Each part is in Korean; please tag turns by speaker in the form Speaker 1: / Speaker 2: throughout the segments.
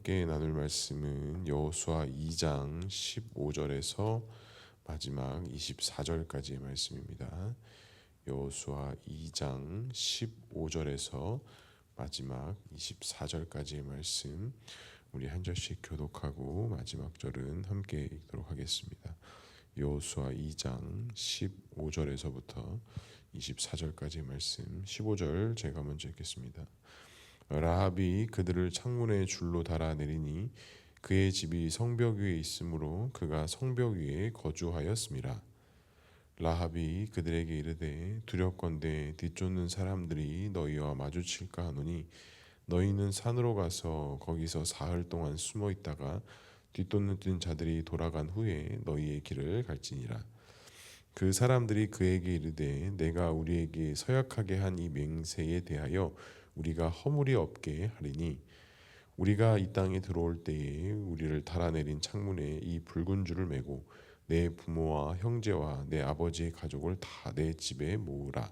Speaker 1: 함께 나눌 말씀은 여호수아 2장 15절에서 마지막 24절까지의 말씀입니다. 여호수아 2장 15절에서 마지막 24절까지의 말씀, 우리 한 절씩 교독하고 마지막 절은 함께 읽도록 하겠습니다. 여호수아 2장 15절에서부터 24절까지의 말씀, 15절 제가 먼저 읽겠습니다. 라합이 그들을 창문에 줄로 달아 내리니 그의 집이 성벽 위에 있으므로 그가 성벽 위에 거주하였음이라. 라합이 그들에게 이르되 두렵건대 뒤쫓는 사람들이 너희와 마주칠까 하노니 너희는 산으로 가서 거기서 사흘 동안 숨어 있다가 뒤쫓는 자들이 돌아간 후에 너희의 길을 갈지니라. 그 사람들이 그에게 이르되 내가 우리에게 서약하게 한 이 맹세에 대하여 우리가 허물이 없게 하리니 우리가 이 땅에 들어올 때에 우리를 달아내린 창문에 이 붉은 줄을 매고 내 부모와 형제와 내 아버지의 가족을 다 내 집에 모으라.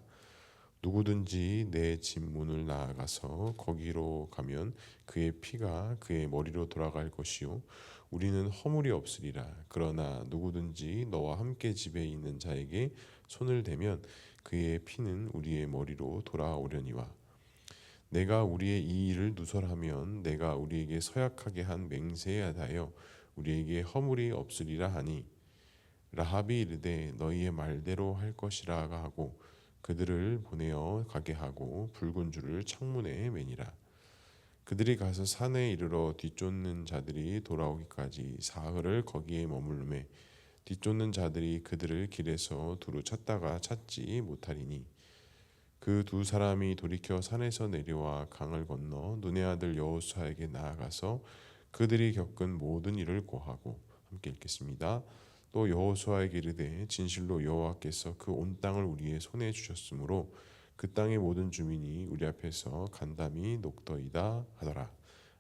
Speaker 1: 누구든지 내 집 문을 나아가서 거기로 가면 그의 피가 그의 머리로 돌아갈 것이요 우리는 허물이 없으리라. 그러나 누구든지 너와 함께 집에 있는 자에게 손을 대면 그의 피는 우리의 머리로 돌아오려니와 내가 우리의 이 일을 누설하면 내가 우리에게 서약하게 한 맹세에 대하여 우리에게 허물이 없으리라 하니 라합이 이르되 너희의 말대로 할 것이라가 하고 그들을 보내어 가게 하고 붉은 줄을 창문에 매니라. 그들이 가서 산에 이르러 뒤쫓는 자들이 돌아오기까지 사흘을 거기에 머물매 뒤쫓는 자들이 그들을 길에서 두루 찾다가 찾지 못하리니 그 두 사람이 돌이켜 산에서 내려와 강을 건너 눈의 아들 여호수아에게 나아가서 그들이 겪은 모든 일을 고하고, 함께 읽겠습니다. 또 여호수아에게 이르되 진실로 여호와께서 그 온 땅을 우리의 손에 주셨으므로 그 땅의 모든 주민이 우리 앞에서 간담이 녹더이다 하더라.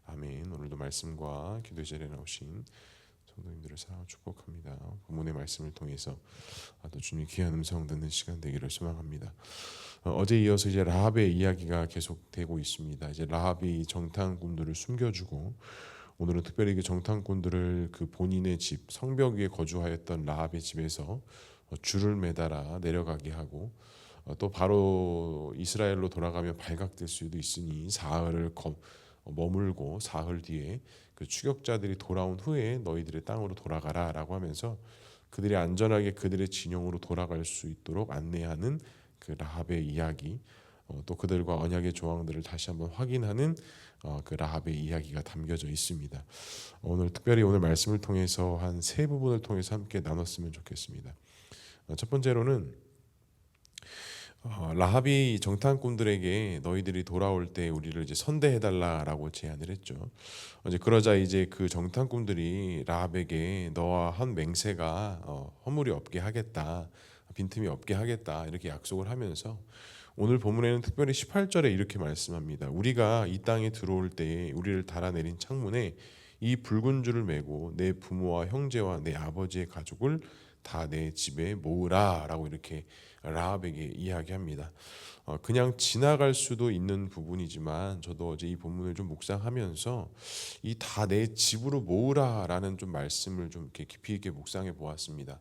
Speaker 1: 아멘. 오늘도 말씀과 기도의 자리에 나오신 성도님들을 사랑하고 축복합니다. 본문의 말씀을 통해서 또 주님의 귀한 음성 듣는 시간 되기를 소망합니다. 어제 이어서 이제 라합의 이야기가 계속되고 있습니다. 이제 라합이 정탐꾼들을 숨겨주고, 오늘은 특별히 그 정탐꾼들을 그 본인의 집 성벽 위에 거주하였던 라합의 집에서 줄을 매달아 내려가게 하고, 또 바로 이스라엘로 돌아가면 발각될 수도 있으니 사흘을 머물고 사흘 뒤에 그 추격자들이 돌아온 후에 너희들의 땅으로 돌아가라라고 하면서 그들이 안전하게 그들의 진영으로 돌아갈 수 있도록 안내하는 그 라합의 이야기, 또 그들과 언약의 조항들을 다시 한번 확인하는 그 라합의 이야기가 담겨져 있습니다. 오늘 특별히 오늘 말씀을 통해서 한 세 부분을 통해서 함께 나눴으면 좋겠습니다. 첫 번째로는 라합이 정탐꾼들에게 너희들이 돌아올 때 우리를 이제 선대해달라라고 제안을 했죠. 이제 그러자 이제 그 정탐꾼들이 라합에게 너와 한 맹세가 허물이 없게 하겠다, 빈틈이 없게 하겠다 이렇게 약속을 하면서 오늘 본문에는 특별히 18절에 이렇게 말씀합니다. 우리가 이 땅에 들어올 때에 우리를 달아내린 창문에 이 붉은 줄을 매고 내 부모와 형제와 내 아버지의 가족을 다 내 집에 모으라라고 이렇게 라합에게 이야기합니다. 그냥 지나갈 수도 있는 부분이지만 저도 어제 이 본문을 좀 묵상하면서 이 다 내 집으로 모으라라는 좀 말씀을 좀 이렇게 깊이 있게 묵상해 보았습니다.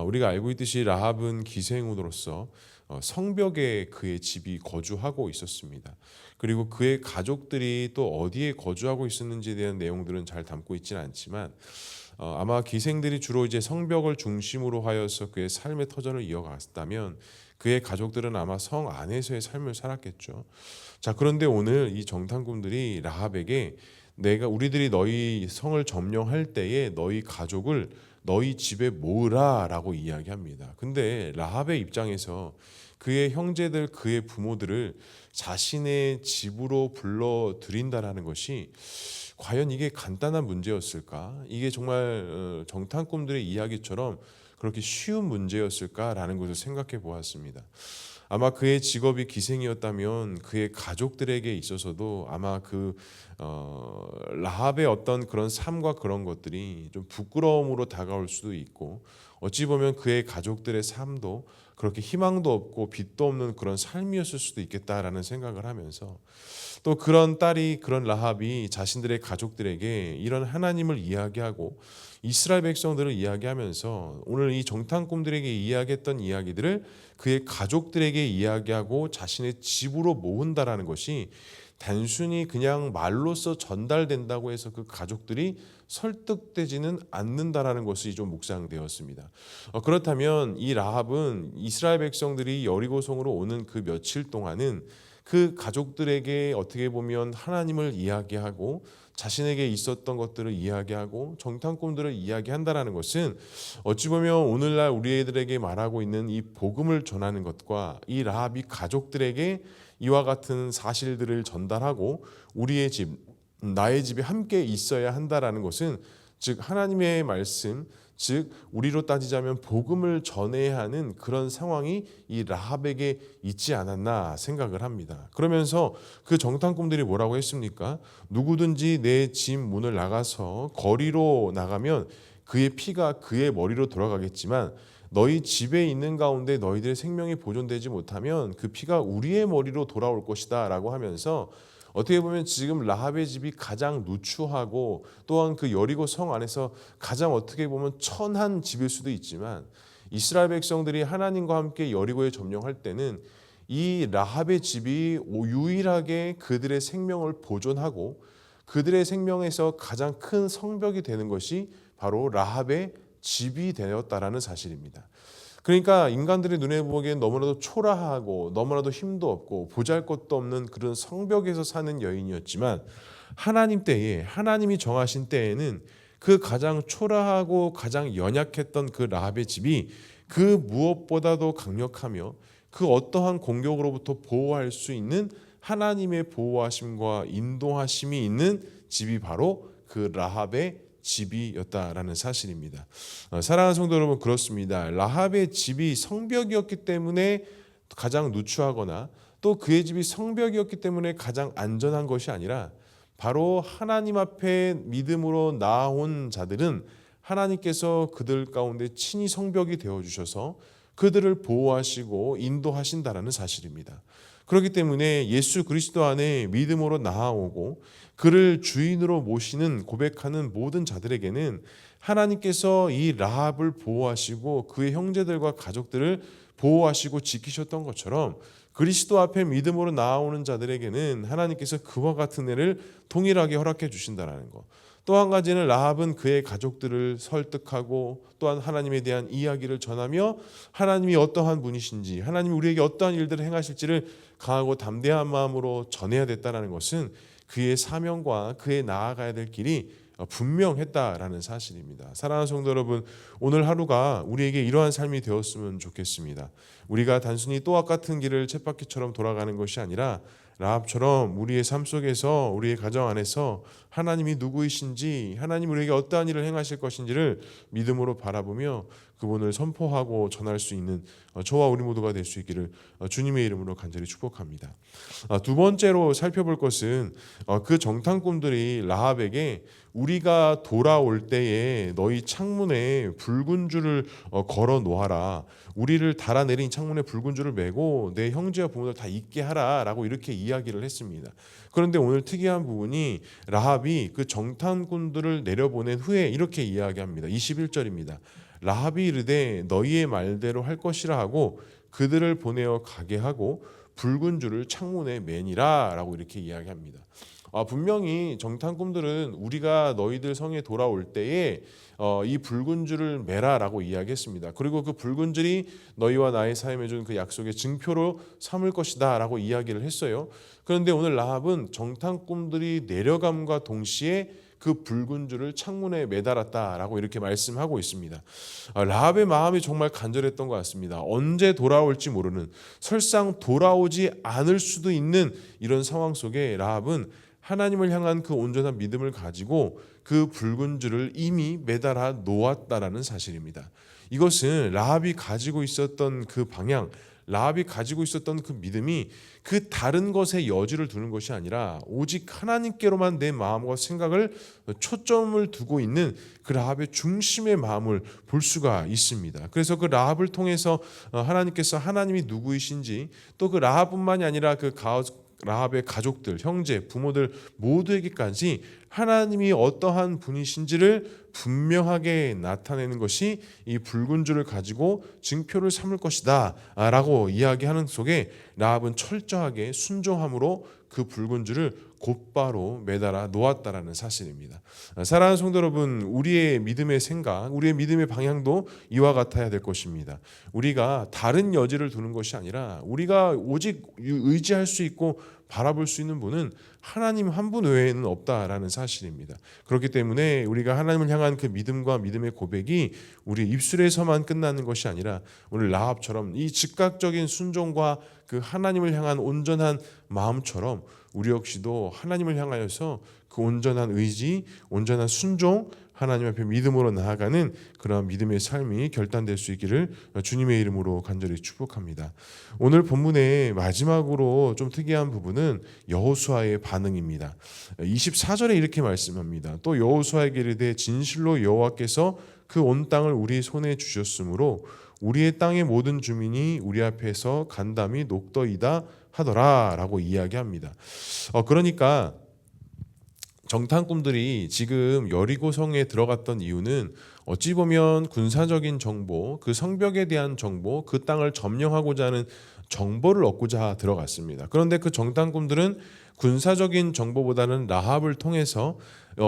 Speaker 1: 우리가 알고 있듯이 라합은 기생으로서 성벽에 그의 집이 거주하고 있었습니다. 그리고 그의 가족들이 또 어디에 거주하고 있었는지에 대한 내용들은 잘 담고 있지는 않지만 아마 기생들이 주로 이제 성벽을 중심으로 하여서 그의 삶의 터전을 이어갔다면 그의 가족들은 아마 성 안에서의 삶을 살았겠죠. 자, 그런데 오늘 이 정탐꾼들이 라합에게 우리들이 너희 성을 점령할 때에 너희 가족을 너희 집에 모으라라고 이야기합니다. 근데 라합의 입장에서 그의 형제들, 그의 부모들을 자신의 집으로 불러들인다라는 것이 과연 이게 간단한 문제였을까? 이게 정말 정탐꾼들의 이야기처럼 그렇게 쉬운 문제였을까라는 것을 생각해 보았습니다. 아마 그의 직업이 기생이었다면 그의 가족들에게 있어서도 아마 라합의 어떤 그런 삶과 그런 것들이 좀 부끄러움으로 다가올 수도 있고, 어찌 보면 그의 가족들의 삶도 그렇게 희망도 없고 빛도 없는 그런 삶이었을 수도 있겠다라는 생각을 하면서, 또 그런 딸이, 그런 라합이 자신들의 가족들에게 이런 하나님을 이야기하고 이스라엘 백성들을 이야기하면서 오늘 이 정탐꾼들에게 이야기했던 이야기들을 그의 가족들에게 이야기하고 자신의 집으로 모은다라는 것이 단순히 그냥 말로써 전달된다고 해서 그 가족들이 설득되지는 않는다라는 것이 좀 묵상되었습니다. 그렇다면 이 라합은 이스라엘 백성들이 여리고성으로 오는 그 며칠 동안은 그 가족들에게 어떻게 보면 하나님을 이야기하고 자신에게 있었던 것들을 이야기하고 정탐꾼들을 이야기한다라는 것은 어찌 보면 오늘날 우리들에게 말하고 있는 이 복음을 전하는 것과 이 라합이 가족들에게 이와 같은 사실들을 전달하고 우리의 집, 나의 집이 함께 있어야 한다라는 것은, 즉 하나님의 말씀, 즉 우리로 따지자면 복음을 전해야 하는 그런 상황이 이 라합에게 있지 않았나 생각을 합니다. 그러면서 그 정탐꾼들이 뭐라고 했습니까? 누구든지 내 집 문을 나가서 거리로 나가면 그의 피가 그의 머리로 돌아가겠지만 너희 집에 있는 가운데 너희들의 생명이 보존되지 못하면 그 피가 우리의 머리로 돌아올 것이다 라고 하면서, 어떻게 보면 지금 라합의 집이 가장 누추하고 또한 그 여리고 성 안에서 가장 어떻게 보면 천한 집일 수도 있지만, 이스라엘 백성들이 하나님과 함께 여리고에 점령할 때는 이 라합의 집이 유일하게 그들의 생명을 보존하고 그들의 생명에서 가장 큰 성벽이 되는 것이 바로 라합의 집이 되었다라는 사실입니다. 그러니까 인간들의 눈에 보기엔 너무나도 초라하고 너무나도 힘도 없고 보잘것도 없는 그런 성벽에서 사는 여인이었지만, 하나님 때에, 하나님이 정하신 때에는 그 가장 초라하고 가장 연약했던 그 라합의 집이 그 무엇보다도 강력하며 그 어떠한 공격으로부터 보호할 수 있는 하나님의 보호하심과 인도하심이 있는 집이 바로 그 라합의 집이었다라는 사실입니다. 사랑하는 성도 여러분, 그렇습니다. 라합의 집이 성벽이었기 때문에 가장 누추하거나 또 그의 집이 성벽이었기 때문에 가장 안전한 것이 아니라, 바로 하나님 앞에 믿음으로 나아온 자들은 하나님께서 그들 가운데 친히 성벽이 되어주셔서 그들을 보호하시고 인도하신다라는 사실입니다. 그렇기 때문에 예수 그리스도 안에 믿음으로 나아오고 그를 주인으로 모시는, 고백하는 모든 자들에게는 하나님께서 이 라합을 보호하시고 그의 형제들과 가족들을 보호하시고 지키셨던 것처럼, 그리스도 앞에 믿음으로 나아오는 자들에게는 하나님께서 그와 같은 애를 동일하게 허락해 주신다는 것. 또 한 가지는 라합은 그의 가족들을 설득하고 또한 하나님에 대한 이야기를 전하며 하나님이 어떠한 분이신지, 하나님이 우리에게 어떠한 일들을 행하실지를 강하고 담대한 마음으로 전해야 됐다는 것은 그의 사명과 그의 나아가야 될 길이 분명했다라는 사실입니다. 사랑하는 성도 여러분, 오늘 하루가 우리에게 이러한 삶이 되었으면 좋겠습니다. 우리가 단순히 또한 같은 길을 쳇바퀴처럼 돌아가는 것이 아니라 라합처럼 우리의 삶 속에서, 우리의 가정 안에서 하나님이 누구이신지, 하나님 우리에게 어떠한 일을 행하실 것인지를 믿음으로 바라보며 그분을 선포하고 전할 수 있는 저와 우리 모두가 될 수 있기를 주님의 이름으로 간절히 축복합니다. 두 번째로 살펴볼 것은 그 정탐꾼들이 라합에게 우리가 돌아올 때에 너희 창문에 붉은 줄을 걸어 놓아라, 우리를 달아내린 창문에 붉은 줄을 매고 내 형제와 부모들 다 있게 하라 라고 이렇게 이야기를 했습니다. 그런데 오늘 특이한 부분이 라합이 그 정탐꾼들을 내려보낸 후에 이렇게 이야기합니다. 21절입니다. 라합이 이르되 너희의 말대로 할 것이라 하고 그들을 보내어 가게 하고 붉은 줄을 창문에 매니라 라고 이렇게 이야기합니다. 분명히 정탐꾼들은 우리가 너희들 성에 돌아올 때에 이 붉은 줄을 매라라고 이야기했습니다. 그리고 그 붉은 줄이 너희와 나의 사이에 준 그 약속의 증표로 삼을 것이다라고 이야기를 했어요. 그런데 오늘 라합은 정탐꾼들이 내려감과 동시에 그 붉은 줄을 창문에 매달았다라고 이렇게 말씀하고 있습니다. 라합의 마음이 정말 간절했던 것 같습니다. 언제 돌아올지 모르는, 설상 돌아오지 않을 수도 있는 이런 상황 속에 라합은 하나님을 향한 그 온전한 믿음을 가지고 그 붉은 줄을 이미 매달아 놓았다라는 사실입니다. 이것은 라합이 가지고 있었던 그 방향, 라합이 가지고 있었던 그 믿음이 그 다른 것에 여지를 두는 것이 아니라 오직 하나님께로만 내 마음과 생각을 초점을 두고 있는 그 라합의 중심의 마음을 볼 수가 있습니다. 그래서 그 라합을 통해서 하나님께서 하나님이 누구이신지, 또 그 라합뿐만이 아니라 라합의 가족들, 형제, 부모들 모두에게까지 하나님이 어떠한 분이신지를 분명하게 나타내는 것이 이 붉은 줄을 가지고 증표를 삼을 것이다 라고 이야기하는 속에 라합은 철저하게 순종함으로 그 붉은 줄을 곧바로 매달아 놓았다라는 사실입니다. 사랑하는 성도 여러분, 우리의 믿음의 생각, 우리의 믿음의 방향도 이와 같아야 될 것입니다. 우리가 다른 여지를 두는 것이 아니라 우리가 오직 의지할 수 있고 바라볼 수 있는 분은 하나님 한 분 외에는 없다라는 사실입니다. 그렇기 때문에 우리가 하나님을 향한 그 믿음과 믿음의 고백이 우리 입술에서만 끝나는 것이 아니라 오늘 라합처럼 이 즉각적인 순종과 그 하나님을 향한 온전한 마음처럼 우리 역시도 하나님을 향하여서 그 온전한 의지, 온전한 순종, 하나님 앞에 믿음으로 나아가는 그런 믿음의 삶이 결단될 수 있기를 주님의 이름으로 간절히 축복합니다. 오늘 본문의 마지막으로 좀 특이한 부분은 여호수아의 반응입니다. 24절에 이렇게 말씀합니다. 또 여호수아에게 이르되 진실로 여호와께서 그 온 땅을 우리 손에 주셨으므로 우리의 땅의 모든 주민이 우리 앞에서 간담이 녹더이다 하더라라고 이야기합니다. 그러니까 정탐꾼들이 지금 여리고성에 들어갔던 이유는 어찌 보면 군사적인 정보, 그 성벽에 대한 정보, 그 땅을 점령하고자 하는 정보를 얻고자 들어갔습니다. 그런데 그 정탐꾼들은 군사적인 정보보다는 라합을 통해서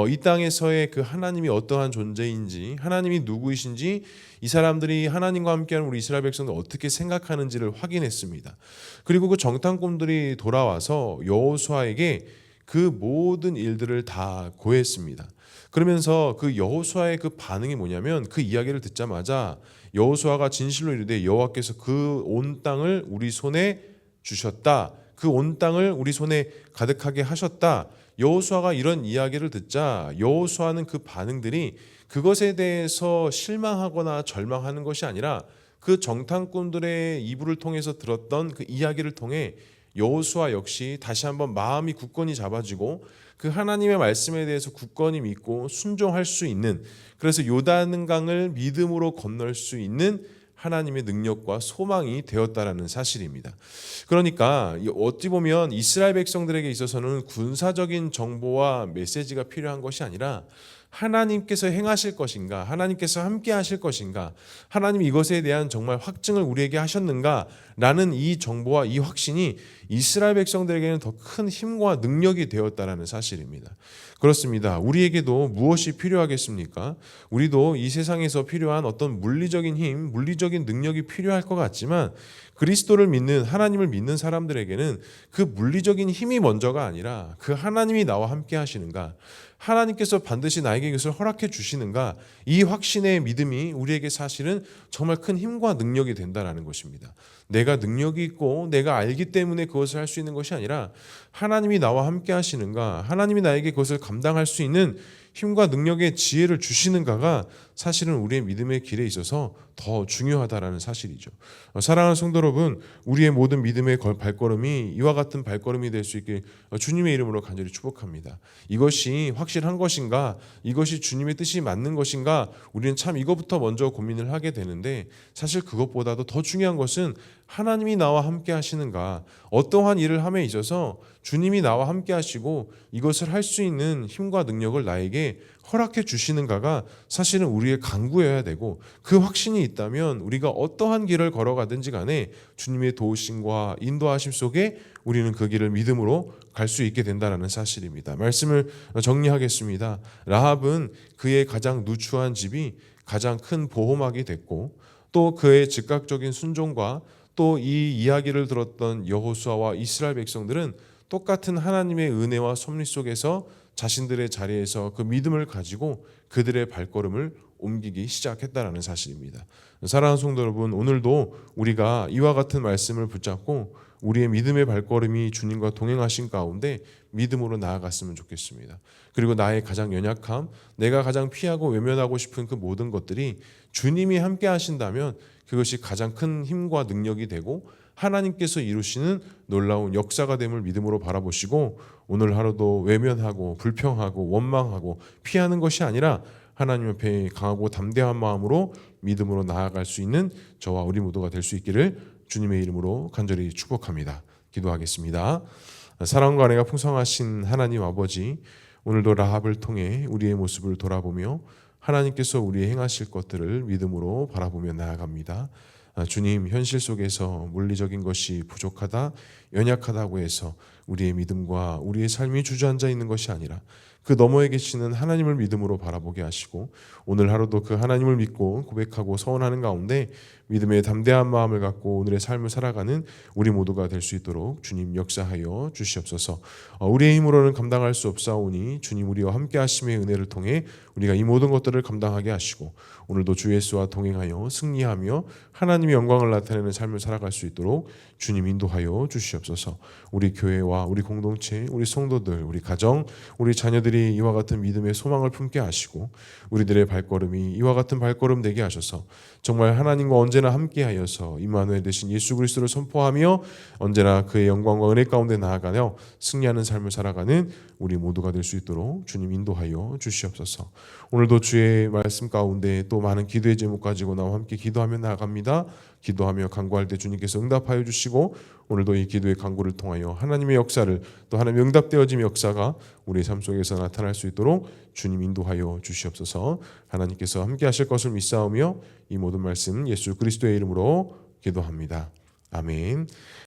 Speaker 1: 이 땅에서의 그 하나님이 어떠한 존재인지, 하나님이 누구이신지, 이 사람들이 하나님과 함께하는 우리 이스라엘 백성들 어떻게 생각하는지를 확인했습니다. 그리고 그 정탐꾼들이 돌아와서 여호수아에게 그 모든 일들을 다 고했습니다. 그러면서 그 여호수아의 그 반응이 뭐냐면, 그 이야기를 듣자마자 여호수아가 진실로 이르되 여호와께서 그 온 땅을 우리 손에 주셨다, 그 온 땅을 우리 손에 가득하게 하셨다. 여호수아가 이런 이야기를 듣자 여호수아는 그 반응들이 그것에 대해서 실망하거나 절망하는 것이 아니라 그 정탐꾼들의 이불을 통해서 들었던 그 이야기를 통해 여호수아 역시 다시 한번 마음이 굳건히 잡아지고 그 하나님의 말씀에 대해서 굳건히 믿고 순종할 수 있는, 그래서 요단강을 믿음으로 건널 수 있는 하나님의 능력과 소망이 되었다라는 사실입니다. 그러니까 어찌 보면 이스라엘 백성들에게 있어서는 군사적인 정보와 메시지가 필요한 것이 아니라 하나님께서 행하실 것인가, 하나님께서 함께 하실 것인가, 하나님 이것에 대한 정말 확증을 우리에게 하셨는가 라는 이 정보와 이 확신이 이스라엘 백성들에게는 더 큰 힘과 능력이 되었다라는 사실입니다. 그렇습니다. 우리에게도 무엇이 필요하겠습니까? 우리도 이 세상에서 필요한 어떤 물리적인 힘, 물리적인 능력이 필요할 것 같지만 그리스도를 믿는, 하나님을 믿는 사람들에게는 그 물리적인 힘이 먼저가 아니라 그 하나님이 나와 함께 하시는가, 하나님께서 반드시 나에게 이것을 허락해 주시는가, 이 확신의 믿음이 우리에게 사실은 정말 큰 힘과 능력이 된다는 것입니다. 내가 능력이 있고 내가 알기 때문에 그것을 할 수 있는 것이 아니라 하나님이 나와 함께 하시는가, 하나님이 나에게 그것을 감당할 수 있는 힘과 능력의 지혜를 주시는가가 사실은 우리의 믿음의 길에 있어서 더 중요하다라는 사실이죠. 사랑하는 성도 여러분, 우리의 모든 믿음의 발걸음이 이와 같은 발걸음이 될 수 있게 주님의 이름으로 간절히 축복합니다. 이것이 확실한 것인가, 이것이 주님의 뜻이 맞는 것인가, 우리는 참 이것부터 먼저 고민을 하게 되는데, 사실 그것보다도 더 중요한 것은 하나님이 나와 함께 하시는가, 어떠한 일을 함에 있어서 주님이 나와 함께 하시고 이것을 할 수 있는 힘과 능력을 나에게 허락해 주시는가가 사실은 우리의 간구여야 되고, 그 확신이 있다면 우리가 어떠한 길을 걸어가든지 간에 주님의 도우심과 인도하심 속에 우리는 그 길을 믿음으로 갈 수 있게 된다는 사실입니다. 말씀을 정리하겠습니다. 라합은 그의 가장 누추한 집이 가장 큰 보호막이 됐고, 또 그의 즉각적인 순종과 또 이 이야기를 들었던 여호수아와 이스라엘 백성들은 똑같은 하나님의 은혜와 섭리 속에서 자신들의 자리에서 그 믿음을 가지고 그들의 발걸음을 옮기기 시작했다라는 사실입니다. 사랑하는 성도 여러분, 오늘도 우리가 이와 같은 말씀을 붙잡고 우리의 믿음의 발걸음이 주님과 동행하신 가운데 믿음으로 나아갔으면 좋겠습니다. 그리고 나의 가장 연약함, 내가 가장 피하고 외면하고 싶은 그 모든 것들이 주님이 함께 하신다면 그것이 가장 큰 힘과 능력이 되고 하나님께서 이루시는 놀라운 역사가 됨을 믿음으로 바라보시고 오늘 하루도 외면하고 불평하고 원망하고 피하는 것이 아니라 하나님 앞에 강하고 담대한 마음으로 믿음으로 나아갈 수 있는 저와 우리 모두가 될 수 있기를 주님의 이름으로 간절히 축복합니다. 기도하겠습니다. 사랑과 은혜가 풍성하신 하나님 아버지, 오늘도 라합을 통해 우리의 모습을 돌아보며 하나님께서 우리의 행하실 것들을 믿음으로 바라보며 나아갑니다. 주님, 현실 속에서 물리적인 것이 부족하다, 연약하다고 해서 우리의 믿음과 우리의 삶이 주저앉아 있는 것이 아니라 그 너머에 계시는 하나님을 믿음으로 바라보게 하시고 오늘 하루도 그 하나님을 믿고 고백하고 서원하는 가운데 믿음의 담대한 마음을 갖고 오늘의 삶을 살아가는 우리 모두가 될 수 있도록 주님 역사하여 주시옵소서. 우리의 힘으로는 감당할 수 없사오니 주님 우리와 함께 하심의 은혜를 통해 우리가 이 모든 것들을 감당하게 하시고 오늘도 주 예수와 동행하여 승리하며 하나님의 영광을 나타내는 삶을 살아갈 수 있도록 주님 인도하여 주시옵소서. 우리 교회와 우리 공동체, 우리 성도들, 우리 가정, 우리 자녀들이 이와 같은 믿음의 소망을 품게 하시고 우리들의 발걸음이 이와 같은 발걸음 되게 하셔서 정말 하나님과 언제나 함께하여서 임마누엘 되신 예수 그리스도를 선포하며 언제나 그의 영광과 은혜 가운데 나아가며 승리하는 삶을 살아가는 우리 모두가 될 수 있도록 주님 인도하여 주시옵소서. 오늘도 주의 말씀 가운데 또 많은 기도의 제목 가지고 나와 함께 기도하며 나아갑니다. 기도하며 간구할 때 주님께서 응답하여 주시고 오늘도 이 기도의 간구를 통하여 하나님의 역사를 또 하나님의 응답되어짐의 역사가 우리의 삶 속에서 나타날 수 있도록 주님 인도하여 주시옵소서. 하나님께서 함께 하실 것을 믿사오며 이 모든 말씀 예수 그리스도의 이름으로 기도합니다. 아멘.